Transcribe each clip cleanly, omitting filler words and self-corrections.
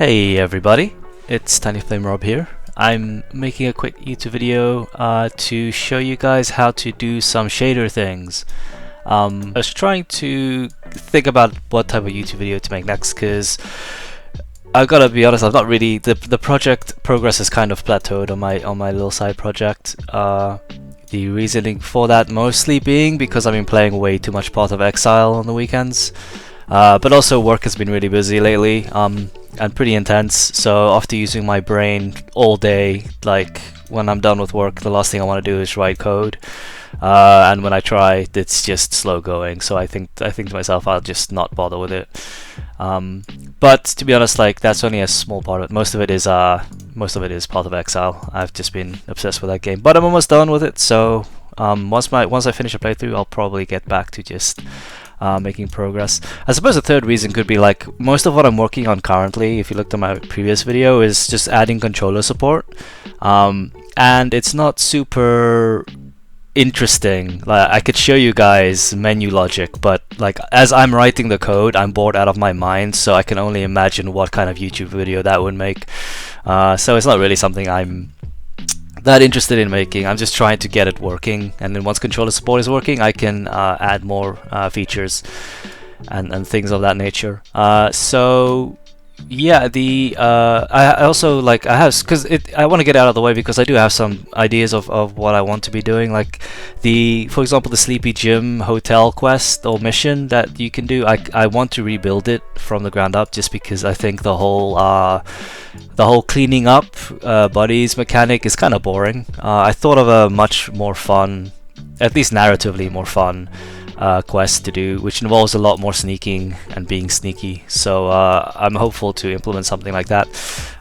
Hey everybody, it's Tiny Flame Rob here. I'm making a quick YouTube video to show you guys how to do some shader things. I was trying to think about what type of YouTube video to make next because I've got to be honest, I've not really the project progress has kind of plateaued on my little side project. The reasoning for that mostly being because I've been playing way too much Path of Exile on the weekends. But also work has been really busy lately and pretty intense, so after using my brain all day, like when I'm done with work, the last thing I want to do is write code, and when I try, it's just slow going, so I think to myself, I'll just not bother with it. But to be honest, like that's only a small part of it. Most of it is Path of Exile. I've just been obsessed with that game, but I'm almost done with it, so once I finish a playthrough, I'll probably get back to just making progress. I suppose a third reason could be like most of what I'm working on currently, if you looked at my previous video, is just adding controller support, and it's not super interesting. Like I could show you guys menu logic, but like as I'm writing the code, I'm bored out of my mind, so I can only imagine what kind of YouTube video that would make. So it's not really something I'm that interested in making. I'm just trying to get it working, and then once controller support is working, I can add more features and things of that nature. So yeah, I also like I want to get out of the way because I do have some ideas of what I want to be doing, like for example the Sleepy Gym hotel quest or mission that you can do. I want to rebuild it from the ground up, just because I think the whole cleaning up bodies mechanic is kind of boring. I thought of a much more fun, at least narratively more fun quest to do, which involves a lot more sneaking and being sneaky. So I'm hopeful to implement something like that,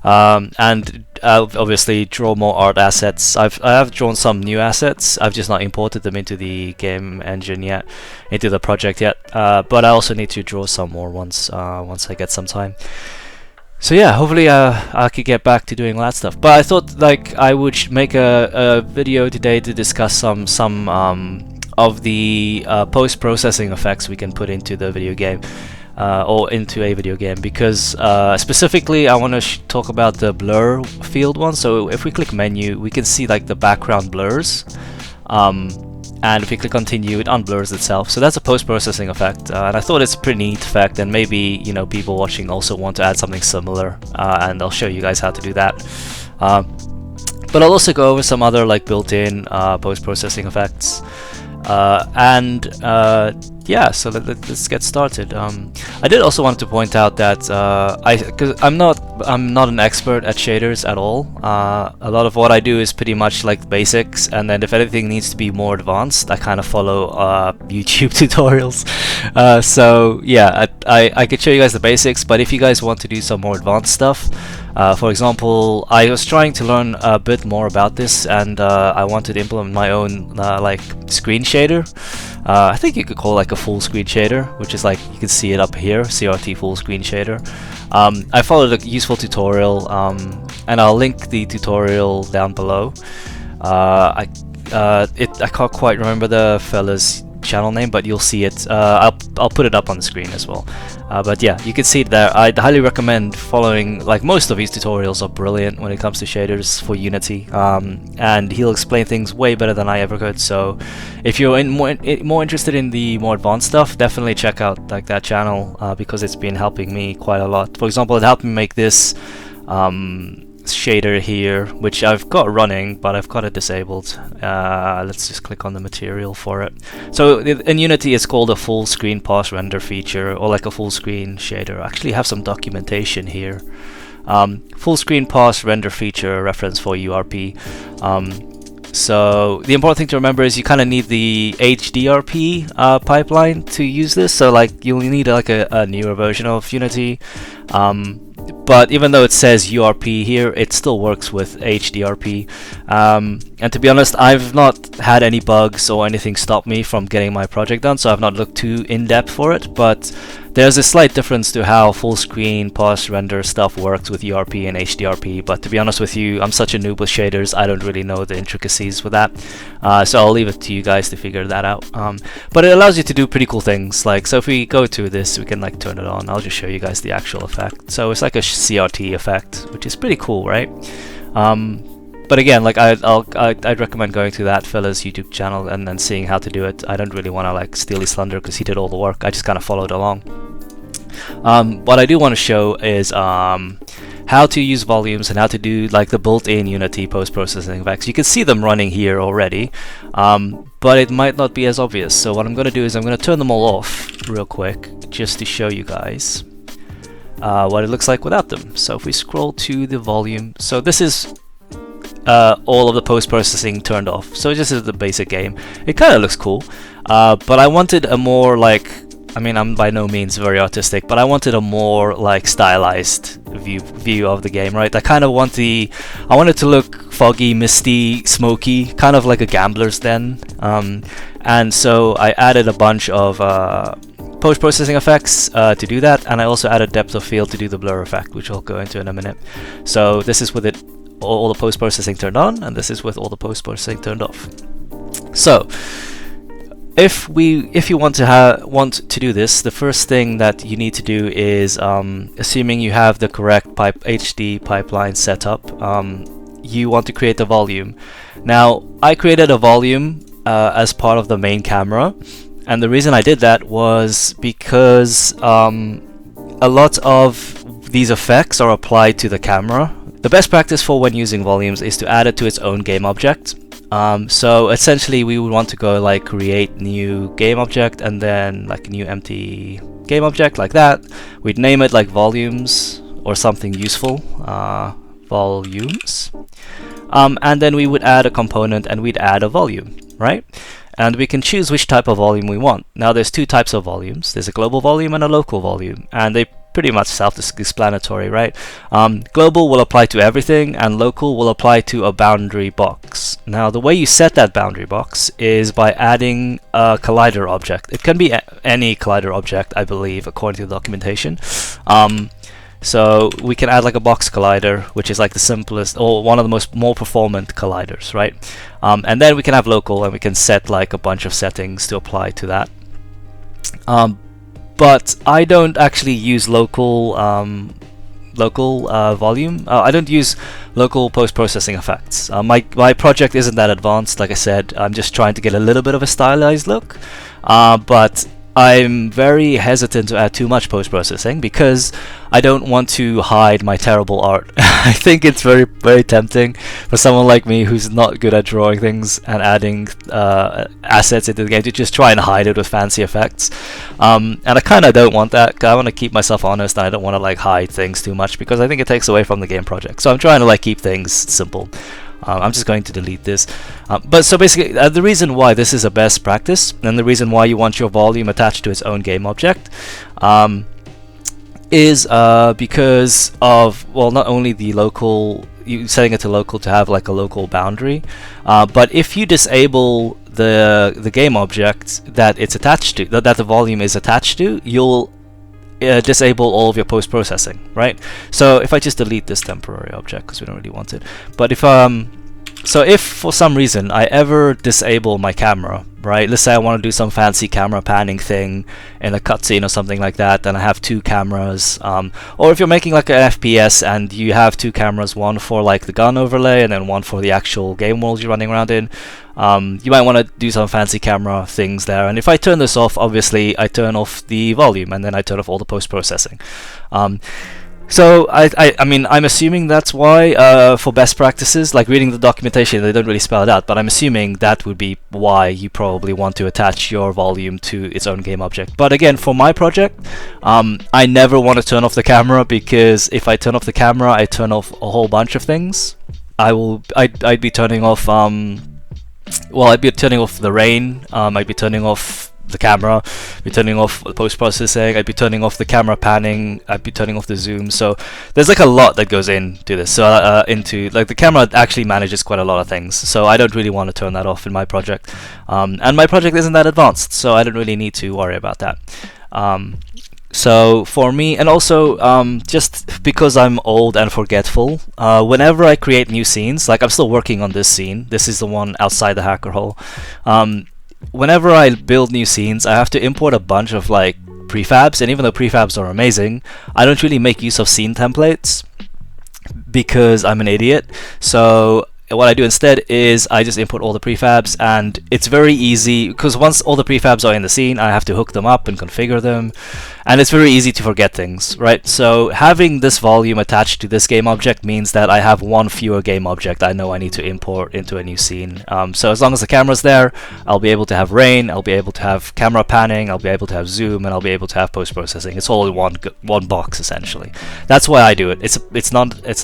and obviously draw more art assets. I have drawn some new assets. I've just not imported them into the game engine yet, into the project yet. But I also need to draw some more once I get some time. So yeah, hopefully I could get back to doing that stuff. But I thought like I would make a video today to discuss some of the post-processing effects we can put into the video game, or into a video game, because specifically I want to talk about the blur field one. So if we click menu, we can see like the background blurs, and if we click continue, it unblurs itself. So that's a post-processing effect, and I thought it's a pretty neat effect, and maybe people watching also want to add something similar, and I'll show you guys how to do that. But I'll also go over some other like built-in post-processing effects. Yeah, so let's get started. I did also want to point out that because I'm not an expert at shaders at all. A lot of what I do is pretty much like basics, and then if anything needs to be more advanced, I kind of follow YouTube tutorials. So yeah, I could show you guys the basics, but if you guys want to do some more advanced stuff, for example, I was trying to learn a bit more about this, and I wanted to implement my own like screen shader. I think you could call it like a full screen shader, which is like you can see it up here, CRT full screen shader. I followed a useful tutorial, and I'll link the tutorial down below. I can't quite remember the fella's channel name, but you'll see it. I'll put it up on the screen as well. But yeah, you can see it there. I'd highly recommend following, like most of these tutorials are brilliant when it comes to shaders for Unity, and he'll explain things way better than I ever could. So if you're more interested in the more advanced stuff, definitely check out like that channel, because it's been helping me quite a lot. For example, it helped me make this shader here, which I've got running, but I've got it disabled. Let's just click on the material for it. So in Unity it's called a full screen pass render feature, or like a full screen shader. I actually have some documentation here. Full screen pass render feature reference for URP. So the important thing to remember is you kind of need the HDRP pipeline to use this. So like you'll need like a newer version of Unity. But even though it says URP here, it still works with HDRP. And to be honest, I've not had any bugs or anything stop me from getting my project done, so I've not looked too in-depth for it. But there's a slight difference to how full screen pass render stuff works with URP and HDRP. But to be honest with you, I'm such a noob with shaders, I don't really know the intricacies with that. So I'll leave it to you guys to figure that out. But it allows you to do pretty cool things. Like, so if we go to this, we can like turn it on. I'll just show you guys the actual effect. So it's like a CRT effect, which is pretty cool, right? But again, like I'd recommend going to that fella's YouTube channel and then seeing how to do it. I don't really want to like steal his thunder because he did all the work. I just kind of followed along. What I do want to show is how to use volumes and how to do like the built-in Unity post-processing effects. You can see them running here already, but it might not be as obvious. So what I'm going to do is I'm going to turn them all off real quick just to show you guys what it looks like without them. So if we scroll to the volume, so this is all of the post-processing turned off. So this is the basic game. It kind of looks cool, but I wanted a more like, I mean, I'm by no means very artistic, but I wanted a more like stylized view of the game, right? I kind of want I want it to look foggy, misty, smoky, kind of like a Gambler's Den. And so I added a bunch of post-processing effects to do that, and I also added depth of field to do the blur effect, which I'll go into in a minute. So this is with it all the post-processing turned on, and this is with all the post-processing turned off. So if you want to do this, the first thing that you need to do is, assuming you have the correct HD pipeline set up, you want to create a volume. Now, I created a volume as part of the main camera, and the reason I did that was because a lot of these effects are applied to the camera. The best practice for when using volumes is to add it to its own game object. So essentially we would want to go like create new game object and then like a new empty game object like that. We'd name it like volumes or something useful, volumes, and then we would add a component and we'd add a volume, right? And we can choose which type of volume we want. Now there's two types of volumes. There's a global volume and a local volume, and they pretty much self-explanatory, right? Global will apply to everything, and local will apply to a boundary box. Now, the way you set that boundary box is by adding a collider object. It can be any collider object, I believe, according to the documentation. So we can add like a box collider, which is like the simplest or one of the more performant colliders, right? And then we can have local, and we can set like a bunch of settings to apply to that. But I don't actually use local volume. I don't use local post-processing effects. My project isn't that advanced. Like I said, I'm just trying to get a little bit of a stylized look. But I'm very hesitant to add too much post-processing because I don't want to hide my terrible art. I think it's very, very tempting for someone like me who's not good at drawing things and adding assets into the game to just try and hide it with fancy effects. And I kind of don't want that. I want to keep myself honest, and I don't want to like hide things too much because I think it takes away from the game project. So I'm trying to like keep things simple. I'm just going to delete this. But so basically, the reason why this is a best practice, and the reason why you want your volume attached to its own game object, is because of, well, not only the local, you setting it to local to have like a local boundary, but if you disable the game object that it's attached to, that the volume is attached to, you'll disable all of your post-processing, right? So if I just delete this temporary object because we don't really want it, but if so if for some reason I ever disable my camera, right? Let's say I want to do some fancy camera panning thing in a cutscene or something like that, and I have two cameras, or if you're making like an FPS and you have two cameras, one for like the gun overlay and then one for the actual game world you're running around in, you might want to do some fancy camera things there. And if I turn this off, obviously I turn off the volume and then I turn off all the post-processing. So I mean, I'm assuming that's why for best practices, like reading the documentation, they don't really spell it out, but I'm assuming that would be why you probably want to attach your volume to its own game object. But again, for my project, I never want to turn off the camera, because if I turn off the camera, I turn off a whole bunch of things. I'd be turning off well, I'd be turning off the rain, I'd be turning off the camera, I'd be turning off the post-processing, I'd be turning off the camera panning, I'd be turning off the zoom. So there's like a lot that goes into this. So into like the camera actually manages quite a lot of things, so I don't really want to turn that off in my project. And my project isn't that advanced, so I don't really need to worry about that. So for me, and also just because I'm old and forgetful, whenever I create new scenes, like I'm still working on this scene, this is the one outside the hacker hole, whenever I build new scenes, I have to import a bunch of like prefabs, and even though prefabs are amazing, I don't really make use of scene templates because I'm an idiot. So what I do instead is I just import all the prefabs, and it's very easy because once all the prefabs are in the scene, I have to hook them up and configure them, and it's very easy to forget things, right? So having this volume attached to this game object means that I have one fewer game object I know I need to import into a new scene. So as long as the camera's there, I'll be able to have rain, I'll be able to have camera panning, I'll be able to have zoom, and I'll be able to have post-processing. It's all in one box essentially. That's why I do it. It's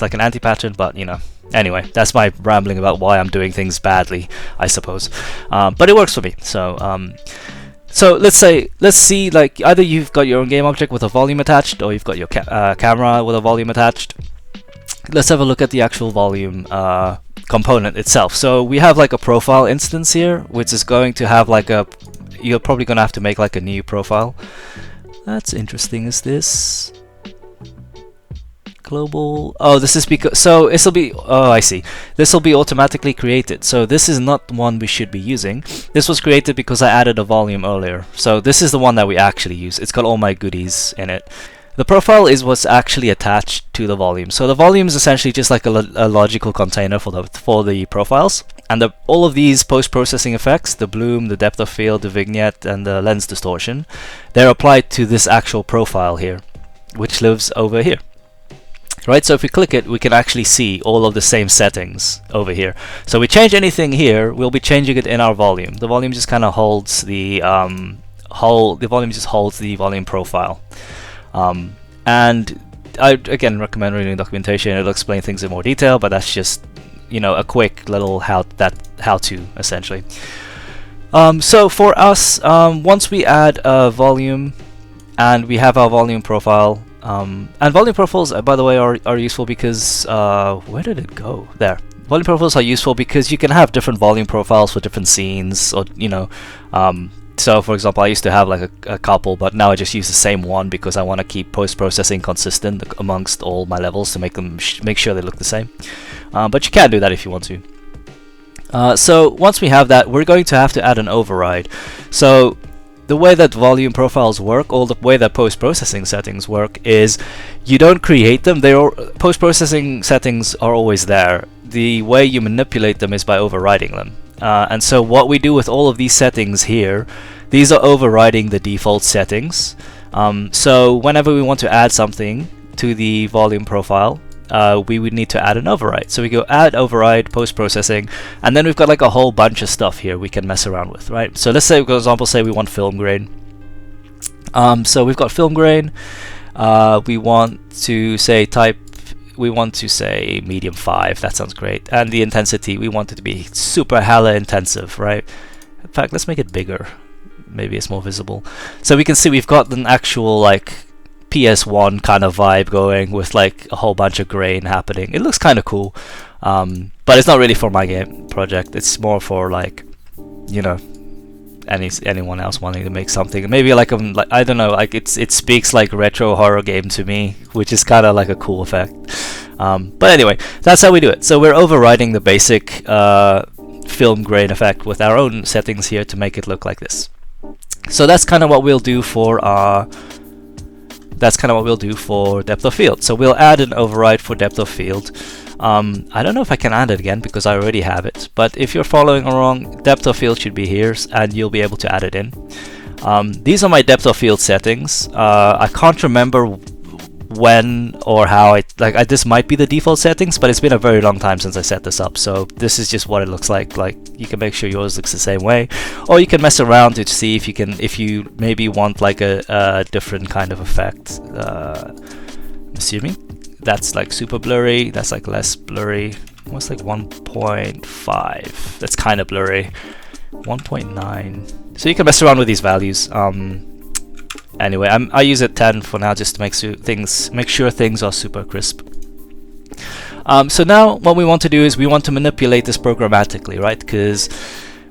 like an anti-pattern, but you know. Anyway, that's my rambling about why I'm doing things badly, I suppose. But it works for me. So let's see, like either you've got your own game object with a volume attached, or you've got your camera with a volume attached. Let's have a look at the actual volume component itself. So we have like a profile instance here, which is going to have like you're probably going to have to make like a new profile. That's interesting. Is this global? Oh, this is because, so this will be, oh, I see, this will be automatically created. So this is not one we should be using. This was created because I added a volume earlier, so this is the one that we actually use. It's got all my goodies in it. The profile is what's actually attached to the volume. So the volume is essentially just like a logical container for the profiles, and all of these post-processing effects, the bloom, the depth of field, the vignette, and the lens distortion, they're applied to this actual profile here, which lives over here. Right, so if we click it, we can actually see all of the same settings over here. So we change anything here, we'll be changing it in our volume. The volume just kind of holds the volume profile. And I again recommend reading documentation. It'll explain things in more detail, but that's just, you know, a quick little how-to essentially. So for us, once we add a volume and we have our volume profile. And volume profiles, by the way, are useful because where did it go? There. Volume profiles are useful because you can have different volume profiles for different scenes, or you know. So, for example, I used to have like a couple, but now I just use the same one because I want to keep post-processing consistent amongst all my levels to make them make sure they look the same. But you can do that if you want to. So once we have that, we're going to have to add an override. So the way that volume profiles work, or the way that post-processing settings work, is you don't create them. Post-processing settings are always there. The way you manipulate them is by overriding them. And so what we do with all of these settings here, these are overriding the default settings. So whenever we want to add something to the volume profile, we would need to add an override. So we go add override, post-processing, and then we've got like a whole bunch of stuff here we can mess around with, right? So let's say, for example, say we want film grain. So we've got film grain. We want to say medium 5. That sounds great. And the intensity, we want it to be super hella intensive, right? In fact, let's make it bigger. Maybe it's more visible. So we can see we've got an actual like PS1 kind of vibe going with like a whole bunch of grain happening. It looks kind of cool, but it's not really for my game project. It's more for like, you know, anyone else wanting to make something. Maybe like I don't know, like it speaks like retro horror game to me, which is kind of like a cool effect. But anyway, that's how we do it. So we're overriding the basic film grain effect with our own settings here to make it look like this. So that's kind of what we'll do for depth of field. So we'll add an override for depth of field. I don't know if I can add it again because I already have it, but if you're following along, depth of field should be here and you'll be able to add it in. These are my depth of field settings. I can't remember when or how this might be the default settings, but it's been a very long time since I set this up, so this is just what it looks like. Like, you can make sure yours looks the same way, or you can mess around to see if you maybe want like a different kind of effect. Assuming that's like super blurry, that's like less blurry. What's like 1.5? That's kind of blurry. 1.9. So you can mess around with these values. Anyway, I use it 10 for now, just to make sure things are super crisp. So now what we want to do is we want to manipulate this programmatically, right? Because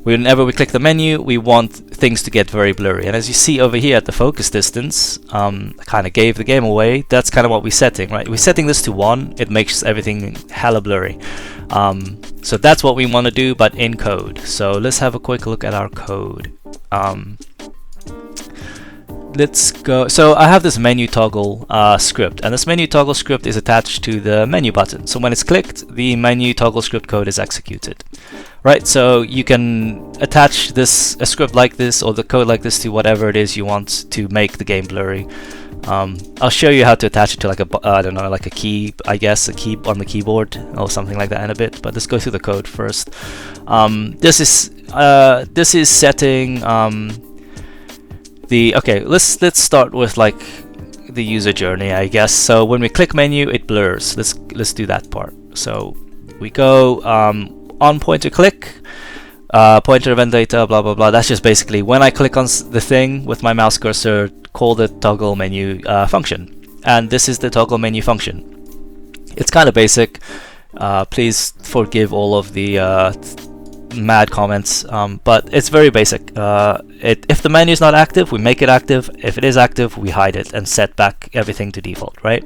whenever we click the menu, we want things to get very blurry. And as you see over here at the focus distance, I kind of gave the game away. That's kind of what we're setting, right? We're setting this to 1. It makes everything hella blurry. So that's what we want to do, but in code. So let's have a quick look at our code. let's go. So I have this menu toggle script, and this menu toggle script is attached to the menu button. So when it's clicked, the menu toggle script code is executed. Right, so you can attach a script like this or the code like this to whatever it is you want to make the game blurry. I'll show you how to attach it to like a, I don't know, like a key, I guess, a key on the keyboard or something like that in a bit. But let's go through the code first. This is setting okay. Let's start with like the user journey, I guess. So when we click menu, it blurs. Let's do that part. So we go on pointer click. Pointer event data, blah blah blah. That's just basically when I click on the thing with my mouse cursor, call the toggle menu function, and this is the toggle menu function. It's kind of basic. Please forgive all of the mad comments, but it's very basic. If the menu is not active, we make it active. If it is active, we hide it and set back everything to default, right?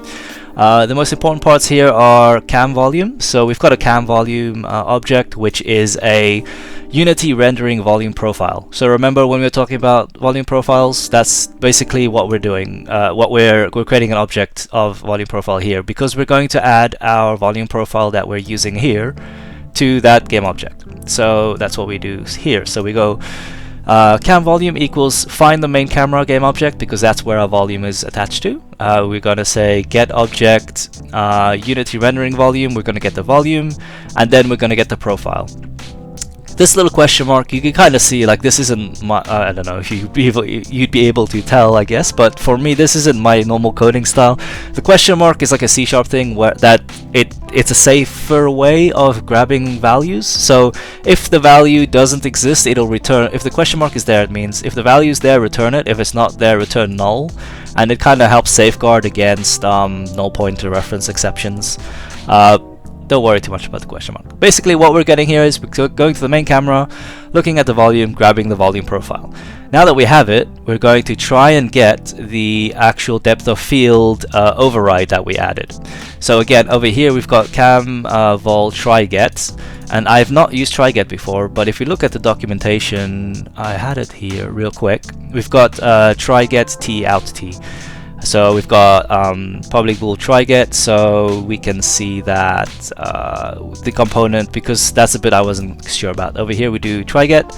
The most important parts here are cam volume. So we've got a cam volume object, which is a Unity rendering volume profile. So remember when we were talking about volume profiles, that's basically what we're doing. We're creating an object of volume profile here because we're going to add our volume profile that we're using here to that game object. So that's what we do here. So we go cam volume equals find the main camera game object because that's where our volume is attached to. We're going to say get object Unity rendering volume. We're going to get the volume, and then we're going to get the profile. This little question mark, you can kind of see, like, this isn't my, I don't know if you'd be able to tell, I guess, but for me this isn't my normal coding style. The question mark is like a C# thing where it's a safer way of grabbing values. So if the value doesn't exist, it'll return. If the question mark is there, it means if the value is there, return it. If it's not there, return null. And it kind of helps safeguard against null pointer reference exceptions. Don't worry too much about the question mark. Basically what we're getting here is we're going to the main camera, looking at the volume, grabbing the volume profile. Now that we have it, we're going to try and get the actual depth of field override that we added. So again, over here we've got cam vol try get, and I've not used try get before, but if you look at the documentation, I had it here real quick. We've got try get t out t. So we've got public bool try get, so we can see that the component, because that's a bit I wasn't sure about. Over here we do try get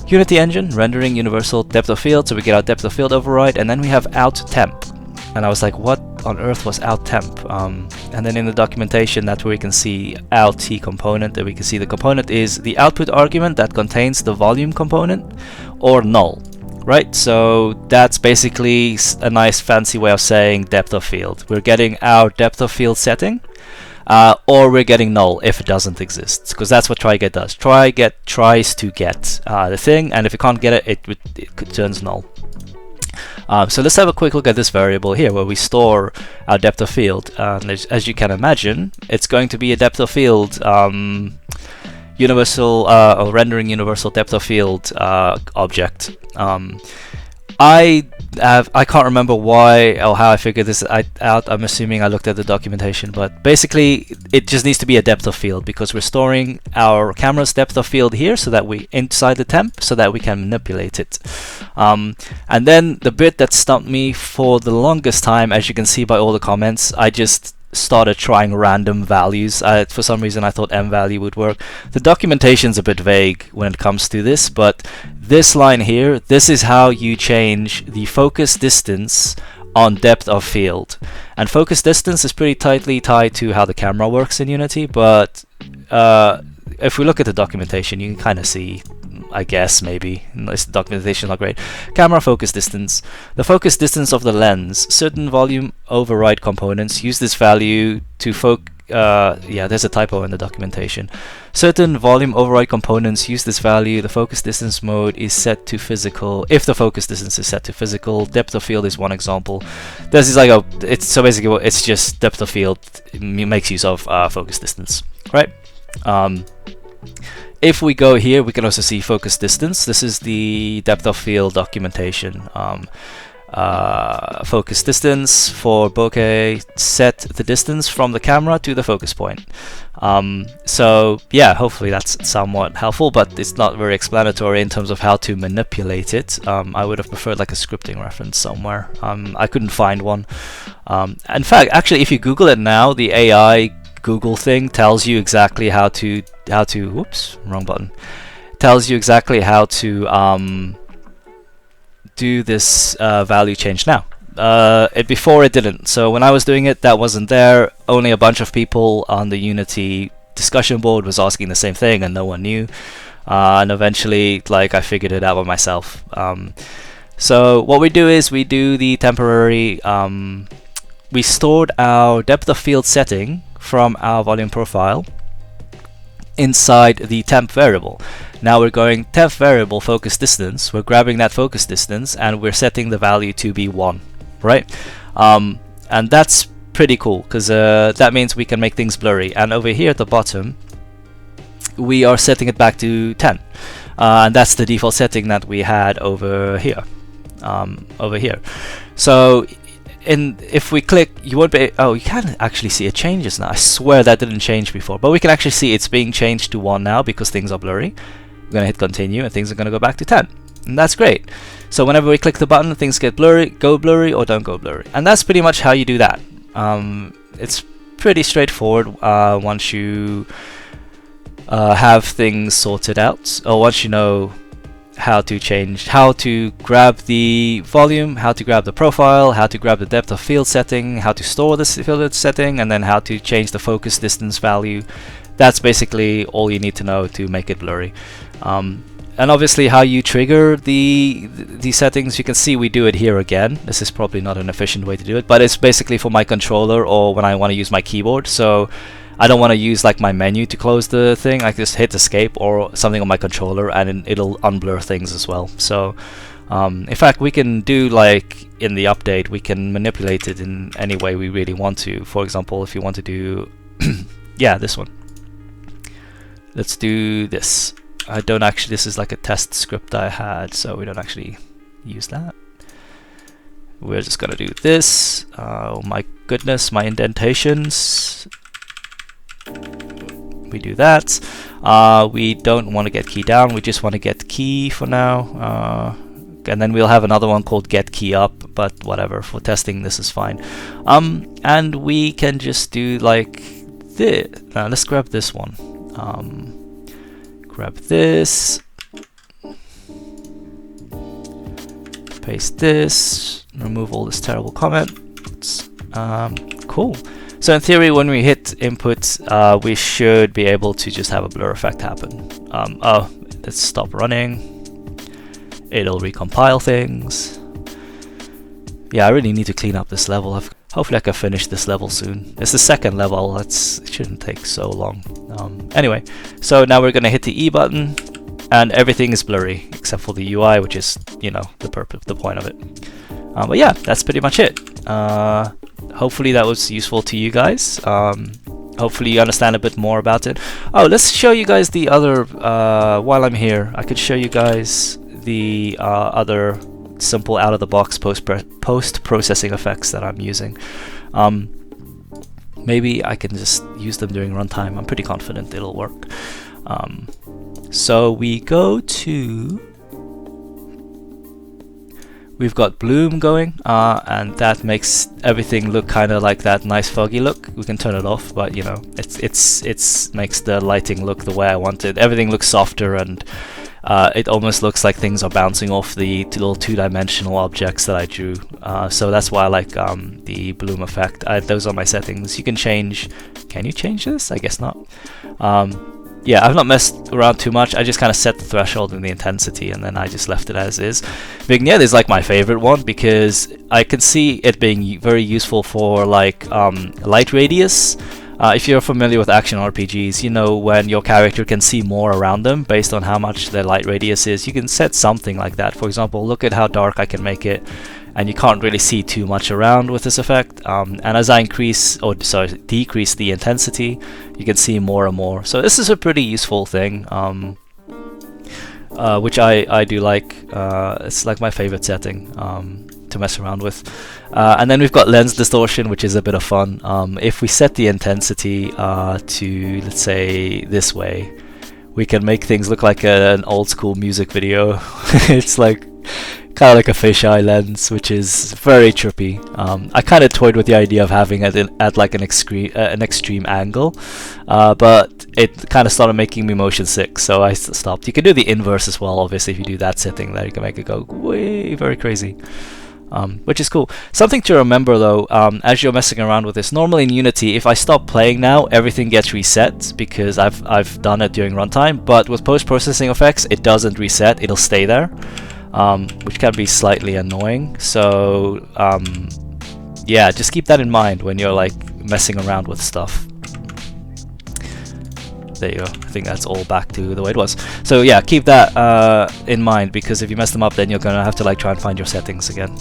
Unity engine rendering universal depth of field, so we get our depth of field override, and then we have out temp. And I was like, what on earth was out temp? And then in the documentation, that's where we can see out t component, and we can see the component is the output argument that contains the volume component or null. Right, so that's basically a nice fancy way of saying depth of field. We're getting our depth of field setting, or we're getting null if it doesn't exist, because that's what try get does. Try get tries to get the thing, and if it can't get it, it turns null. So let's have a quick look at this variable here where we store our depth of field. As you can imagine, it's going to be a depth of field universal or rendering universal depth of field object. I can't remember why or how I figured this out. I'm assuming I looked at the documentation, but basically it just needs to be a depth of field because we're storing our camera's depth of field here, so that we inside the temp, so that we can manipulate it. And then the bit that stumped me for the longest time, as you can see by all the comments, I just started trying random values. For some reason I thought m value would work. The documentation's a bit vague when it comes to this, but this line here, this is how you change the focus distance on depth of field. And focus distance is pretty tightly tied to how the camera works in Unity, but if we look at the documentation, you can kind of see, I guess, maybe, the documentation is not great. Camera focus distance. The focus distance of the lens. Certain volume override components use this value to yeah, there's a typo in the documentation. Certain volume override components use this value. The focus distance mode is set to physical. If the focus distance is set to physical, depth of field is one example. This is like so basically it's just depth of field. It makes use of focus distance, right? If we go here, we can also see focus distance. This is the depth of field documentation. focus distance. For bokeh, set the distance from the camera to the focus point. So yeah, hopefully that's somewhat helpful, but it's not very explanatory in terms of how to manipulate it. I would have preferred like a scripting reference somewhere. I couldn't find one. In fact, actually, if you Google it now, the AI Google thing tells you exactly how to whoops, wrong button. Tells you exactly how to do this value change now. Before it didn't. So when I was doing it, that wasn't there. Only a bunch of people on the Unity discussion board was asking the same thing, and no one knew. And eventually, like, I figured it out by myself. So what we do is we do the temporary. We stored our depth of field setting from our volume profile inside the temp variable. Now we're going temp variable focus distance. We're grabbing that focus distance and we're setting the value to be 1, right? And that's pretty cool because that means we can make things blurry. And over here at the bottom, we are setting it back to 10, and that's the default setting that we had over here. So if we click, you won't be. Oh, you can actually see it changes now. I swear that didn't change before, but we can actually see it's being changed to 1 now because things are blurry. We're gonna hit continue, and things are gonna go back to 10, and that's great. So whenever we click the button, things get blurry, go blurry, or don't go blurry, and that's pretty much how you do that. It's pretty straightforward once you have things sorted out, or once you know how to grab the volume, how to grab the profile, how to grab the depth of field setting, how to store this field setting, and then how to change the focus distance value. That's basically all you need to know to make it blurry. And obviously how you trigger the settings, you can see we do it here again. This is probably not an efficient way to do it, but it's basically for my controller or when I want to use my keyboard. So I don't want to use like my menu to close the thing. I just hit escape or something on my controller and it'll unblur things as well. So in fact, we can do like in the update, we can manipulate it in any way we really want to. For example, if you want to do yeah, this one. Let's do this. I don't actually, this is like a test script I had, so we don't actually use that. We're just gonna do this. Oh my goodness, my indentations. We do that. We don't want to get key down, we just want to get key for now. And then we'll have another one called get key up, but whatever, for testing this is fine. And we can just do like this. Let's grab this one. Grab this, paste this, remove all this terrible comment. Cool. So in theory, when we hit input, we should be able to just have a blur effect happen. Oh, let's stop running. It'll recompile things. Yeah, I really need to clean up this level. Hopefully I can finish this level soon. It's the second level, it shouldn't take so long. Anyway, so now we're gonna hit the E button and everything is blurry except for the UI, which is, you know, the point of it. But yeah, that's pretty much it. Hopefully that was useful to you guys. Hopefully you understand a bit more about it. Oh, let's show you guys the other, while I'm here, I could show you guys the other simple out-of-the-box post-processing effects that I'm using. Maybe I can just use them during runtime. I'm pretty confident it'll work. So we go to... We've got bloom going, and that makes everything look kind of like that nice foggy look. We can turn it off, but you know, it's makes the lighting look the way I want it. Everything looks softer and it almost looks like things are bouncing off the little two-dimensional objects that I drew. So that's why I like the bloom effect. Those are my settings. You can change... Can you change this? I guess not. Yeah, I've not messed around too much. I just kind of set the threshold and the intensity, and then I just left it as is. Vignette is like my favorite one because I can see it being very useful for like light radius. If you're familiar with action RPGs, you know when your character can see more around them based on how much their light radius is. You can set something like that. For example, look at how dark I can make it, and you can't really see too much around with this effect. And as I decrease the intensity, you can see more and more. So this is a pretty useful thing, which I do like. It's like my favorite setting. to mess around with. And then we've got lens distortion, which is a bit of fun. If we set the intensity to, let's say, this way, we can make things look like an old school music video. It's like kind of like a fisheye lens, which is very trippy. I kind of toyed with the idea of having it at like an extreme angle, but it kind of started making me motion sick, so I stopped. You can do the inverse as well, obviously. If you do that setting there, you can make it go way very crazy, which is cool. Something to remember though, as you're messing around with this, normally in Unity, if I stop playing now, everything gets reset because I've done it during runtime, but with post-processing effects, it doesn't reset, it'll stay there. Which can be slightly annoying, so yeah, just keep that in mind when you're like messing around with stuff. There you go. I think that's all back to the way it was. So yeah, keep that in mind, because if you mess them up, then you're gonna have to like try and find your settings again.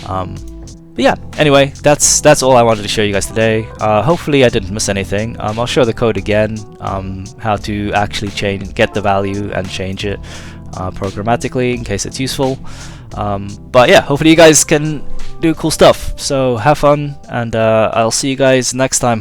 But yeah, anyway, that's all I wanted to show you guys today. Hopefully I didn't miss anything. I'll show the code again, how to actually get the value and change it programmatically in case it's useful. But yeah, hopefully you guys can do cool stuff. So have fun, and I'll see you guys next time.